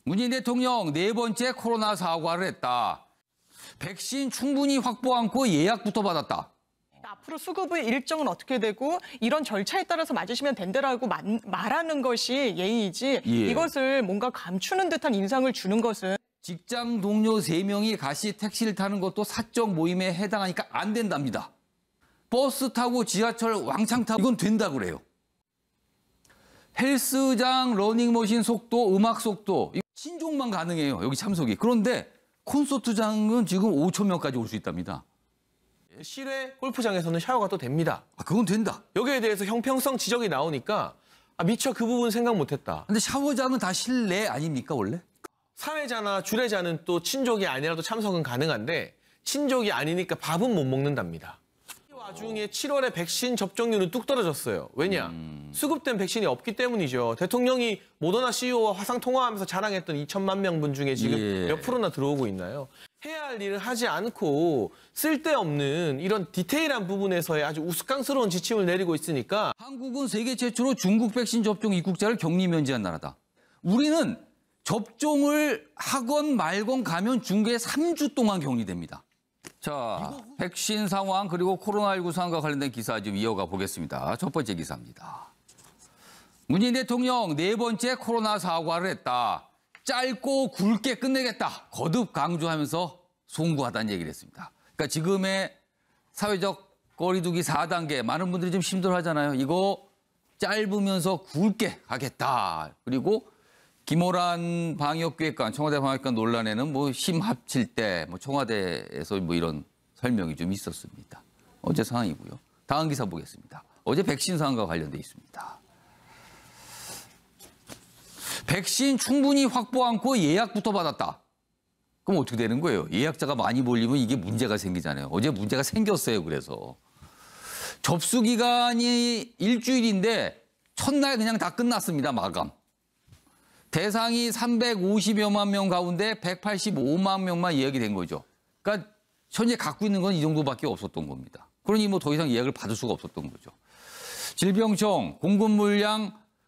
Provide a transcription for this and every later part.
문재인 대통령 네 번째 코로나 사과를 했다. 백신 충분히 확보 않고 예약부터 받았다. 앞으로 수급의 일정은 어떻게 되고 이런 절차에 따라서 맞으시면 된다라고 말하는 것이 예의이지 이것을 뭔가 감추는 듯한 인상을 주는 것은 직장 동료 3명이 같이 택시를 타는 것도 사적 모임에 해당하니까 안 된답니다. 버스 타고 지하철 왕창 타고 이건 된다 그래요. 헬스장, 러닝머신 속도, 음악 속도 신종만 가능해요. 여기 참석이. 그런데 콘서트장은 지금 5천 명까지 올 수 있답니다. 실외 골프장에서는 샤워가 또 됩니다. 그건 된다. 여기에 대해서 형평성 지적이 나오니까 미처 그 부분 생각 못했다. 근데 샤워장은 다 실내 아닙니까 원래? 사회자나 주례자는 또 친족이 아니라도 참석은 가능한데 친족이 아니니까 밥은 못 먹는답니다. 이 와중에 7월에 백신 접종률은 뚝 떨어졌어요. 왜냐? 수급된 백신이 없기 때문이죠. 대통령이 모더나 CEO와 화상 통화하면서 자랑했던 2천만 명분 중에 지금 몇 프로나 들어오고 있나요? 해야 할 일을 하지 않고 쓸데없는 이런 디테일한 부분에서의 아주 우스꽝스러운 지침을 내리고 있으니까 한국은 세계 최초로 중국 백신 접종 입국자를 격리 면제한 나라다. 우리는 접종을 하건 말건 가면 중국에 3주 동안 격리됩니다. 자, 백신 상황 그리고 코로나19 상황과 관련된 기사 좀 이어가 보겠습니다. 첫 번째 기사입니다. 문재인 대통령 네 번째 코로나 사과를 했다. 짧고 굵게 끝내겠다. 거듭 강조하면서 송구하다는 얘기를 했습니다. 그러니까 지금의 사회적 거리두기 4단계 많은 분들이 좀 힘들어하잖아요. 이거 짧으면서 굵게 하겠다. 그리고 김호란 방역기획관, 청와대 방역기획관 논란에는 뭐 힘 합칠 때 뭐 청와대에서 뭐 이런 설명이 좀 있었습니다. 어제 상황이고요. 다음 기사 보겠습니다. 어제 백신 상황과 관련돼 있습니다. 백신 충분히 확보 않고 예약부터 받았다. 그럼 어떻게 되는 거예요? 예약자가 많이 몰리면 이게 문제가 생기잖아요. 어제 문제가 생겼어요. 그래서 접수 기간이 일주일인데 첫날 그냥 다 끝났습니다. 마감. 대상이 350여만 명 가운데 185만 명만 예약이 된 거죠. 그러니까 현재 갖고 있는 건 이 정도밖에 없었던 겁니다. 그러니 뭐 더 이상 예약을 받을 수가 없었던 거죠. 질병청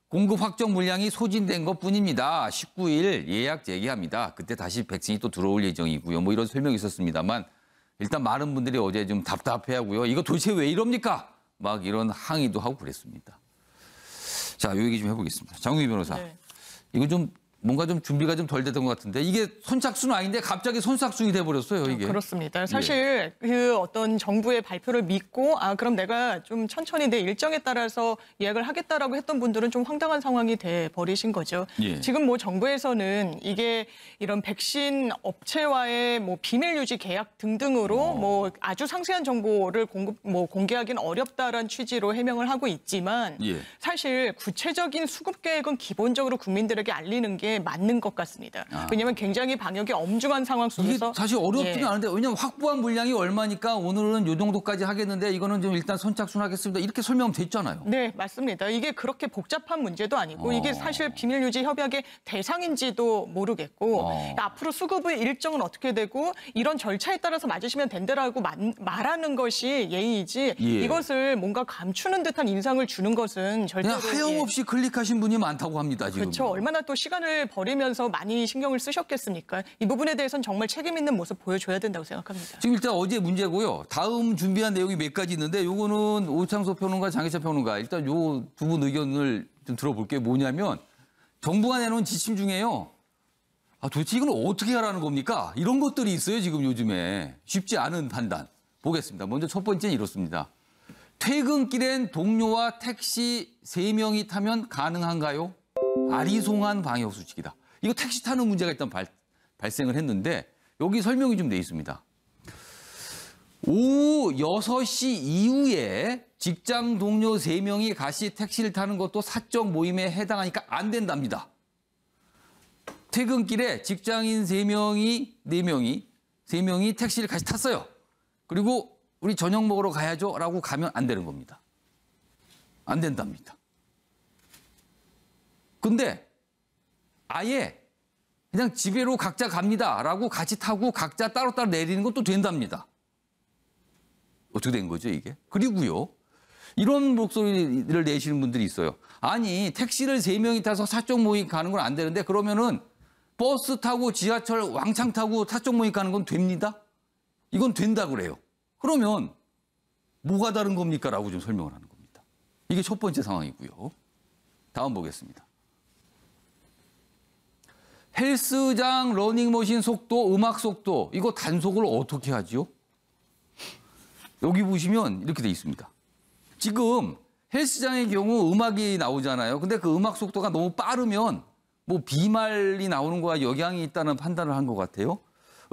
공급 확정 물량이 소진된 것뿐입니다. 19일 예약 재개합니다. 그때 다시 백신이 또 들어올 예정이고요. 뭐 이런 설명이 있었습니다만 일단 많은 분들이 어제 좀 답답해하고요. 이거 도대체 왜 이럽니까? 막 이런 항의도 하고 그랬습니다. 자, 요 얘기 좀 해보겠습니다. 장우희 변호사. 네. 이거 좀 뭔가 좀 준비가 좀 덜 됐던 것 같은데 이게 선착순 아닌데 갑자기 선착순이 돼버렸어요, 이게. 그렇습니다. 사실 그 어떤 정부의 발표를 믿고 그럼 내가 좀 천천히 내 일정에 따라서 예약을 하겠다라고 했던 분들은 좀 황당한 상황이 돼 버리신 거죠. 지금 뭐 정부에서는 이게 이런 백신 업체와의 뭐 비밀 유지 계약 등등으로 뭐 아주 상세한 정보를 공개하기는 어렵다라는 취지로 해명을 하고 있지만 사실 구체적인 수급 계획은 기본적으로 국민들에게 알리는 게 맞는 것 같습니다. 왜냐하면 굉장히 방역이 엄중한 상황 속에서 이게 사실 어렵지는 않은데 왜냐하면 확보한 물량이 얼마니까 오늘은 이 정도까지 하겠는데 이거는 좀 일단 선착순 하겠습니다. 이렇게 설명됐잖아요. 네, 맞습니다. 이게 그렇게 복잡한 문제도 아니고 이게 사실 비밀 유지 협약의 대상인지도 모르겠고 앞으로 수급의 일정은 어떻게 되고 이런 절차에 따라서 맞으시면 된다라고 말하는 것이 예의이지 이것을 뭔가 감추는 듯한 인상을 주는 것은 절대로 그냥 하염없이 클릭하신 분이 많다고 합니다. 지금. 그렇죠. 얼마나 또 시간을 버리면서 많이 신경을 쓰셨겠습니까? 이 부분에 대해서는 정말 책임 있는 모습 보여줘야 된다고 생각합니다. 지금 일단 어제 문제고요. 다음 준비한 내용이 몇 가지 있는데 요거는 오창석 평론가, 장희찬 평론가 일단 요 두 분 의견을 좀 들어볼게요. 뭐냐면 정부가 내놓은 지침 중에요. 도대체 이건 어떻게 하라는 겁니까? 이런 것들이 있어요. 지금 요즘에. 쉽지 않은 판단. 보겠습니다. 먼저 첫 번째는 이렇습니다. 퇴근길엔 동료와 택시 3명이 타면 가능한가요? 아리송한 방역수칙이다. 이거 택시 타는 문제가 일단 발생을 했는데 여기 설명이 좀 돼 있습니다. 오후 6시 이후에 직장 동료 3명이 같이 택시를 타는 것도 사적 모임에 해당하니까 안 된답니다. 퇴근길에 직장인 3명이 택시를 같이 탔어요. 그리고 우리 저녁 먹으러 가야죠 라고 가면 안 되는 겁니다. 안 된답니다. 근데 아예 그냥 집에로 각자 갑니다라고 같이 타고 각자 따로따로 내리는 것도 된답니다. 어떻게 된 거죠, 이게? 그리고요. 이런 목소리를 내시는 분들이 있어요. 아니, 택시를 3명이 타서 사적 모임 가는 건 안 되는데 그러면은 버스 타고 지하철 왕창 타고 사적 모임 가는 건 됩니다? 이건 된다 그래요. 그러면 뭐가 다른 겁니까? 라고 좀 설명을 하는 겁니다. 이게 첫 번째 상황이고요. 다음 보겠습니다. 헬스장 러닝머신 속도, 음악 속도 이거 단속을 어떻게 하죠? 여기 보시면 이렇게 돼 있습니다. 지금 헬스장의 경우 음악이 나오잖아요. 근데 그 음악 속도가 너무 빠르면 뭐 비말이 나오는 거와 영향이 있다는 판단을 한 것 같아요.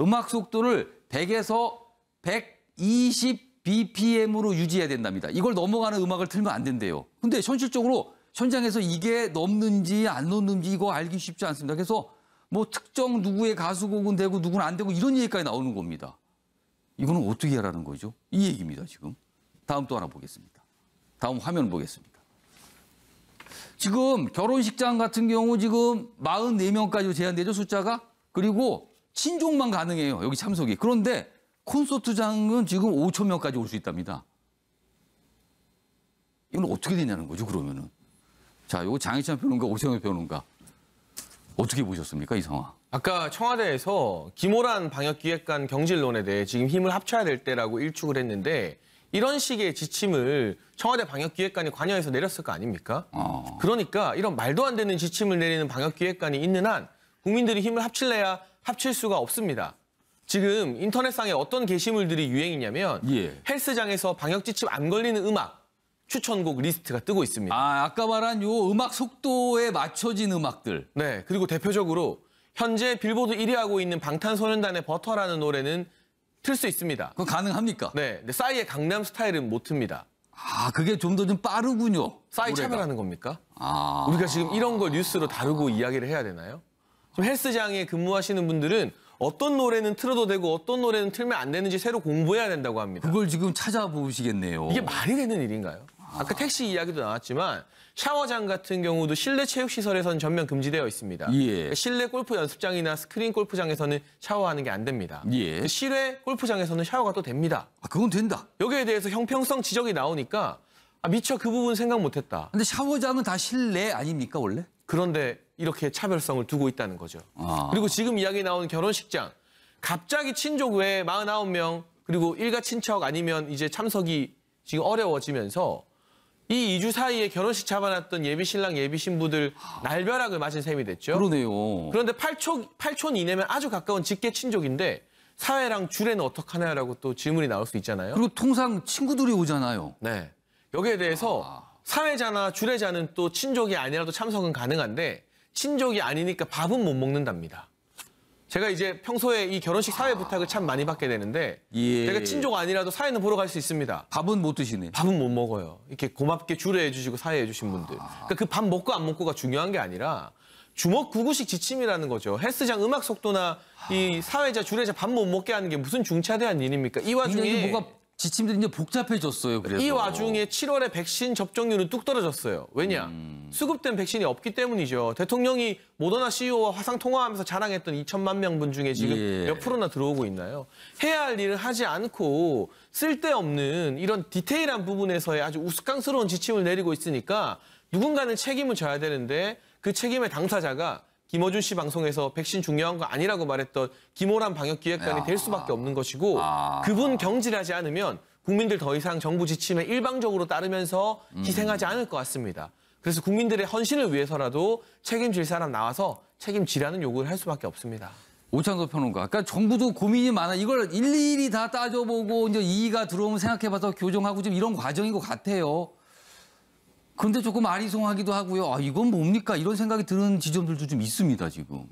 음악 속도를 100에서 120 bpm으로 유지해야 된답니다. 이걸 넘어가는 음악을 틀면 안 된대요. 근데 현실적으로 현장에서 이게 넘는지 안 넘는지 이거 알기 쉽지 않습니다. 그래서 뭐 특정 누구의 가수곡은 되고 누구는 안 되고 이런 얘기까지 나오는 겁니다. 이거는 어떻게 하라는 거죠? 이 얘기입니다, 지금. 다음 또 하나 보겠습니다. 다음 화면 보겠습니다. 지금 결혼식장 같은 경우 지금 44명까지 제한되죠, 숫자가. 그리고 친족만 가능해요, 여기 참석이. 그런데 콘서트장은 지금 5천 명까지 올 수 있답니다. 이건 어떻게 되냐는 거죠, 그러면은. 자, 요거 장희찬 평론가, 오세훈 평론가. 어떻게 보셨습니까, 이 상황? 아까 청와대에서 김호란 방역기획관 경질론에 대해 지금 힘을 합쳐야 될 때라고 일축을 했는데 이런 식의 지침을 청와대 방역기획관이 관여해서 내렸을 거 아닙니까? 그러니까 이런 말도 안 되는 지침을 내리는 방역기획관이 있는 한 국민들이 힘을 합칠래야 합칠 수가 없습니다. 지금 인터넷상에 어떤 게시물들이 유행이냐면 헬스장에서 방역지침 안 걸리는 음악 추천곡 리스트가 뜨고 있습니다. 아까 말한 요 음악 속도에 맞춰진 음악들. 네, 그리고 대표적으로 현재 빌보드 1위 하고 있는 방탄소년단의 버터라는 노래는 틀 수 있습니다. 그거 가능합니까? 네, 근데 싸이의 강남 스타일은 못 틉니다. 그게 좀 더 좀 빠르군요. 싸이 노래가. 차별하는 겁니까? 우리가 지금 이런 걸 뉴스로 다루고 이야기를 해야 되나요? 지금 헬스장에 근무하시는 분들은 어떤 노래는 틀어도 되고 어떤 노래는 틀면 안 되는지 새로 공부해야 된다고 합니다. 그걸 지금 찾아보시겠네요. 이게 말이 되는 일인가요? 아까 택시 이야기도 나왔지만 샤워장 같은 경우도 실내 체육시설에서는 전면 금지되어 있습니다. 실내 골프 연습장이나 스크린 골프장에서는 샤워하는 게 안 됩니다. 실외 골프장에서는 샤워가 또 됩니다. 그건 된다. 여기에 대해서 형평성 지적이 나오니까 미처 그 부분 생각 못했다. 근데 샤워장은 다 실내 아닙니까 원래? 그런데 이렇게 차별성을 두고 있다는 거죠. 그리고 지금 이야기 나온 결혼식장. 갑자기 친족 외에 49명 그리고 일가 친척 아니면 이제 참석이 지금 어려워지면서 이 2주 사이에 결혼식 잡아놨던 예비신랑 예비신부들 날벼락을 맞은 셈이 됐죠. 그러네요. 그런데 8촌 이내면 아주 가까운 직계 친족인데 사회랑 주례는 어떡하냐라고 또 질문이 나올 수 있잖아요. 그리고 통상 친구들이 오잖아요. 네. 여기에 대해서 사회자나 주례자는 또 친족이 아니라도 참석은 가능한데 친족이 아니니까 밥은 못 먹는답니다. 제가 이제 평소에 이 결혼식 사회 부탁을 참 많이 받게 되는데 제가 친족 아니라도 사회는 보러 갈 수 있습니다. 밥은 못 드시네. 밥은 못 먹어요. 이렇게 고맙게 주례해 주시고 사회해 주신 분들. 그러니까 그 밥 먹고 안 먹고가 중요한 게 아니라 주먹구구식 지침이라는 거죠. 헬스장 음악 속도나 이 사회자 주례자 밥 못 먹게 하는 게 무슨 중차대한 일입니까? 이 와중에 뭐가 지침들이 이제 복잡해졌어요. 그래서. 이 와중에 7월에 백신 접종률은 뚝 떨어졌어요. 왜냐? 수급된 백신이 없기 때문이죠. 대통령이 모더나 CEO와 화상 통화하면서 자랑했던 2천만 명분 중에 지금 몇 프로나 들어오고 있나요? 해야 할 일을 하지 않고 쓸데없는 이런 디테일한 부분에서의 아주 우스꽝스러운 지침을 내리고 있으니까 누군가는 책임을 져야 되는데 그 책임의 당사자가 김어준 씨 방송에서 백신 중요한 거 아니라고 말했던 김호란 방역기획관이 될 수밖에 없는 것이고 그분 경질하지 않으면 국민들 더 이상 정부 지침에 일방적으로 따르면서 희생하지 않을 것 같습니다. 그래서 국민들의 헌신을 위해서라도 책임질 사람 나와서 책임지라는 요구를 할 수밖에 없습니다. 오창석 평론가. 그러니까 정부도 고민이 많아. 이걸 일일이 다 따져보고 이제 이의가 들어오면 생각해봐서 교정하고 좀 이런 과정인 것 같아요. 그런데 조금 아리송하기도 하고요. 이건 뭡니까? 이런 생각이 드는 지점들도 좀 있습니다, 지금.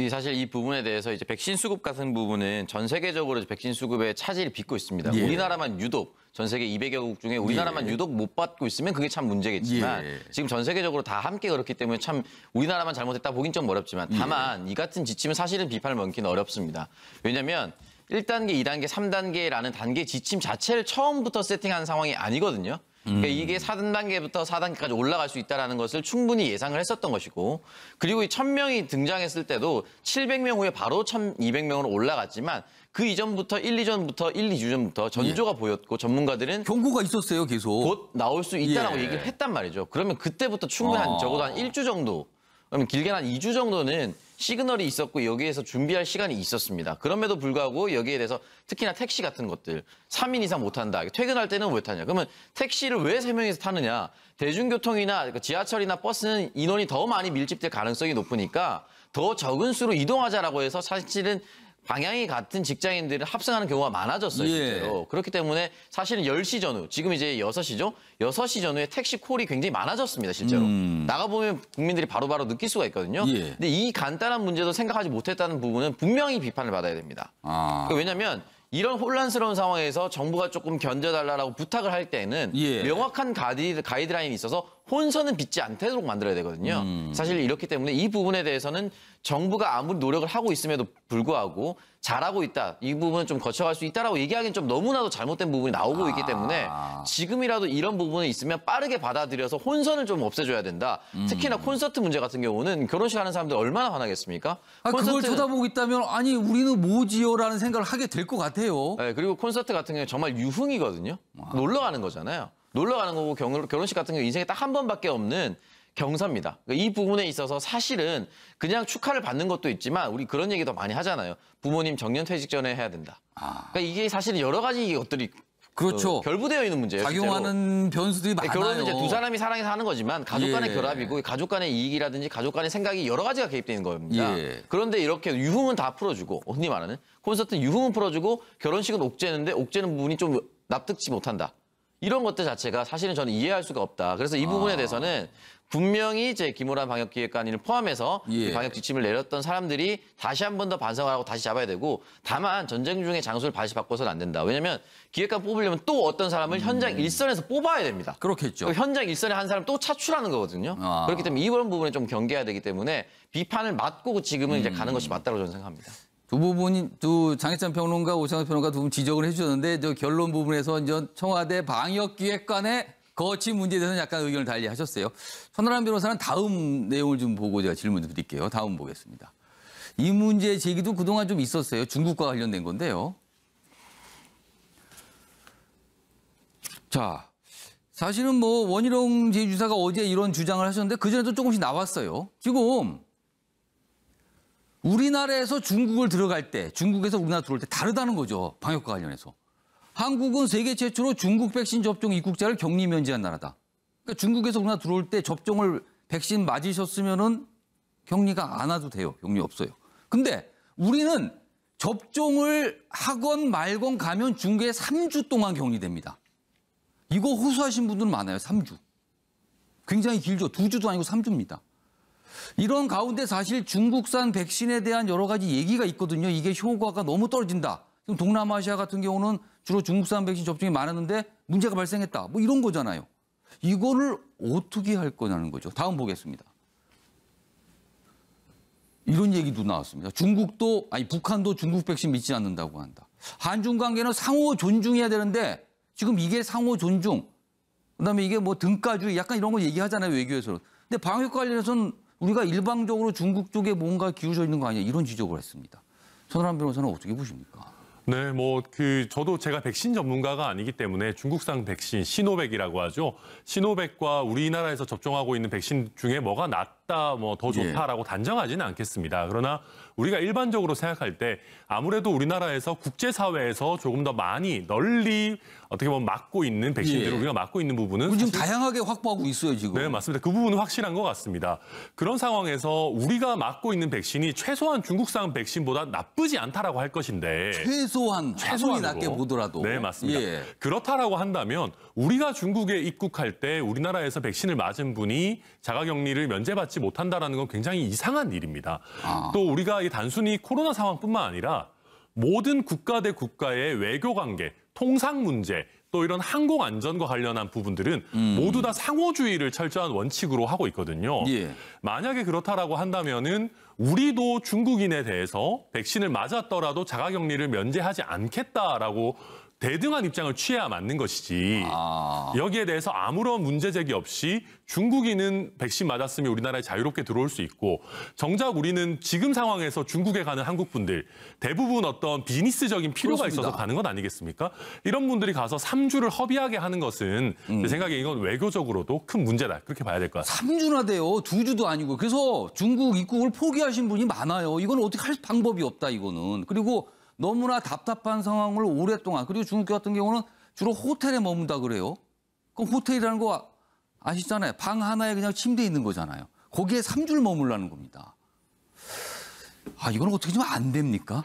사실 이 부분에 대해서 이제 백신 수급 같은 부분은 전 세계적으로 백신 수급에 차질이 빚고 있습니다. 우리나라만 유독 전 세계 200여 국 중에 우리나라만 유독 못 받고 있으면 그게 참 문제겠지만 지금 전 세계적으로 다 함께 그렇기 때문에 참 우리나라만 잘못했다 보긴 좀 어렵지만 다만 이 같은 지침은 사실은 비판을 먹기는 어렵습니다. 왜냐하면 1단계, 2단계, 3단계라는 단계 지침 자체를 처음부터 세팅한 상황이 아니거든요. 그러니까 이게 4단계부터 4단계까지 올라갈 수 있다는 것을 충분히 예상을 했었던 것이고 그리고 이 1000명이 등장했을 때도 700명 후에 바로 1200명으로 올라갔지만 그 이전부터 1, 2주 전부터 전조가 보였고 전문가들은 경고가 있었어요, 계속. 곧 나올 수 있다라고 얘기를 했단 말이죠. 그러면 그때부터 충분히 적어도 한 1주 정도 그러면 길게는 한 2주 정도는 시그널이 있었고 여기에서 준비할 시간이 있었습니다. 그럼에도 불구하고 여기에 대해서 특히나 택시 같은 것들 3인 이상 못 탄다. 퇴근할 때는 왜 타냐. 그러면 택시를 왜 3명이서 타느냐. 대중교통이나 지하철이나 버스는 인원이 더 많이 밀집될 가능성이 높으니까 더 적은 수로 이동하자라고 해서 사실은 방향이 같은 직장인들을 합성하는 경우가 많아졌어요. 실제로. 그렇기 때문에 사실은 10시 전후, 지금 이제 6시죠? 6시 전후에 택시 콜이 굉장히 많아졌습니다. 실제로. 나가보면 국민들이 바로바로 느낄 수가 있거든요. 근데 이 간단한 문제도 생각하지 못했다는 부분은 분명히 비판을 받아야 됩니다. 왜냐하면 이런 혼란스러운 상황에서 정부가 조금 견뎌달라고 부탁을 할 때는 명확한 가이드라인이 있어서 혼선은 빚지 않도록 만들어야 되거든요. 사실 이렇기 때문에 이 부분에 대해서는 정부가 아무리 노력을 하고 있음에도 불구하고 잘하고 있다. 이 부분은 좀 거쳐갈 수 있다라고 얘기하기엔 좀 너무나도 잘못된 부분이 나오고 있기 때문에 지금이라도 이런 부분이 있으면 빠르게 받아들여서 혼선을 좀 없애줘야 된다. 특히나 콘서트 문제 같은 경우는 결혼식 하는 사람들 얼마나 화나겠습니까? 그걸 쳐다보고 있다면 아니 우리는 뭐지요라는 생각을 하게 될 것 같아요. 네, 그리고 콘서트 같은 경우는 정말 유흥이거든요. 놀러 가는 거잖아요. 놀러 가는 거고 결혼식 같은 경우 인생에 딱 한 번밖에 없는 경사입니다. 그러니까 이 부분에 있어서 사실은 그냥 축하를 받는 것도 있지만 우리 그런 얘기 더 많이 하잖아요. 부모님 정년퇴직 전에 해야 된다. 그러니까 이게 사실은 여러 가지 것들이 그렇죠. 결부되어 있는 문제예요. 작용하는 변수들이 많아요. 결혼은 이제 두 사람이 사랑해서 하는 거지만 가족 간의 결합이고 가족 간의 이익이라든지 가족 간의 생각이 여러 가지가 개입되는 겁니다. 그런데 이렇게 유흥은 다 풀어주고 흔히 말하는 콘서트는 유흥은 풀어주고 결혼식은 옥죄는데 옥죄는 부분이 좀 납득지 못한다. 이런 것들 자체가 사실은 저는 이해할 수가 없다. 그래서 이 부분에 대해서는 분명히 제 김호란 방역기획관을 포함해서 이 방역 지침을 내렸던 사람들이 다시 한 번 더 반성을 하고 다시 잡아야 되고 다만 전쟁 중에 장소를 다시 바꿔서는 안 된다. 왜냐하면 기획관 뽑으려면 또 어떤 사람을 현장 일선에서 뽑아야 됩니다. 그렇겠죠. 현장 일선에 한 사람 또 차출하는 거거든요. 그렇기 때문에 이런 부분에 좀 경계해야 되기 때문에 비판을 맞고 지금은 이제 가는 것이 맞다고 저는 생각합니다. 두 장혜찬 평론가, 오창석 평론가 두 분 지적을 해주셨는데 저 결론 부분에서 이제 청와대 방역기획관의 거치 문제에 대해서는 약간 의견을 달리하셨어요. 손아람 변호사는 다음 내용을 좀 보고 제가 질문 드릴게요. 다음 보겠습니다. 이 문제 제기도 그동안 좀 있었어요. 중국과 관련된 건데요. 자, 사실은 뭐 원희룡 제2주사가 어제 이런 주장을 하셨는데 그전에도 조금씩 나왔어요. 지금 우리나라에서 중국을 들어갈 때, 중국에서 우리나라 들어올 때 다르다는 거죠. 방역과 관련해서. 한국은 세계 최초로 중국 백신 접종 입국자를 격리 면제한 나라다. 그러니까 중국에서 우리나라 들어올 때 접종을 백신 맞으셨으면은 격리가 안 와도 돼요. 격리 없어요. 근데 우리는 접종을 하건 말건 가면 중국에 3주 동안 격리됩니다. 이거 호소하신 분들은 많아요. 3주. 굉장히 길죠. 2주도 아니고 3주입니다. 이런 가운데 사실 중국산 백신에 대한 여러 가지 얘기가 있거든요. 이게 효과가 너무 떨어진다. 지금 동남아시아 같은 경우는 주로 중국산 백신 접종이 많았는데 문제가 발생했다. 뭐 이런 거잖아요. 이거를 어떻게 할 거냐는 거죠. 다음 보겠습니다. 이런 얘기도 나왔습니다. 북한도 중국 백신 믿지 않는다고 한다. 한중 관계는 상호 존중해야 되는데 지금 이게 상호 존중, 그다음에 이게 뭐 등가주의 약간 이런 거 얘기하잖아요. 외교에서는. 근데 방역 관련해서는 우리가 일방적으로 중국 쪽에 뭔가 기울어져 있는 거 아니냐 이런 지적을 했습니다. 손아람 변호사는 어떻게 보십니까? 네, 저도 제가 백신 전문가가 아니기 때문에 중국산 백신, 시노백이라고 하죠. 시노백과 우리나라에서 접종하고 있는 백신 중에 뭐가 낫다, 더 좋다라고 단정하지는 않겠습니다. 그러나 우리가 일반적으로 생각할 때 아무래도 우리나라에서 국제사회에서 조금 더 많이 널리 어떻게 보면 맞고 있는 백신들을 우리가 맞고 있는 부분은 지금 다양하게 확보하고 있어요, 지금. 네, 맞습니다. 그 부분은 확실한 것 같습니다. 그런 상황에서 우리가 맞고 있는 백신이 최소한 중국산 백신보다 나쁘지 않다라고 할 것인데 최소한이 최소한으로. 낮게 보더라도. 네, 맞습니다. 그렇다라고 한다면 우리가 중국에 입국할 때 우리나라에서 백신을 맞은 분이 자가격리를 면제받지 못한다는 건 굉장히 이상한 일입니다. 또 우리가 단순히 코로나 상황뿐만 아니라 모든 국가 대 국가의 외교 관계, 통상 문제, 또 이런 항공 안전과 관련한 부분들은 모두 다 상호주의를 철저한 원칙으로 하고 있거든요. 만약에 그렇다라고 한다면은 우리도 중국인에 대해서 백신을 맞았더라도 자가격리를 면제하지 않겠다라고 대등한 입장을 취해야 맞는 것이지 아. 여기에 대해서 아무런 문제 제기 없이 중국인은 백신 맞았으면 우리나라에 자유롭게 들어올 수 있고 정작 우리는 지금 상황에서 중국에 가는 한국 분들 대부분 어떤 비즈니스적인 필요가 그렇습니다. 있어서 가는 건 아니겠습니까? 이런 분들이 가서 3주를 허비하게 하는 것은 제 생각에 이건 외교적으로도 큰 문제다. 그렇게 봐야 될 것 같습니다. 3주나 돼요. 2주도 아니고. 그래서 중국 입국을 포기하신 분이 많아요. 이건 어떻게 할 방법이 없다, 이거는. 그리고 너무나 답답한 상황을 오랫동안, 그리고 중국 같은 경우는 주로 호텔에 머문다 그래요. 그럼 호텔이라는 거 아시잖아요. 방 하나에 그냥 침대 있는 거잖아요. 거기에 3주를 머물라는 겁니다. 아, 이건 어떻게 좀 안 됩니까?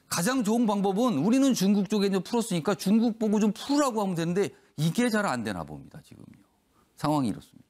가장 좋은 방법은 우리는 중국 쪽에 이제 풀었으니까 중국 보고 좀 풀으라고 하면 되는데 이게 잘 안 되나 봅니다, 지금요. 상황이 이렇습니다.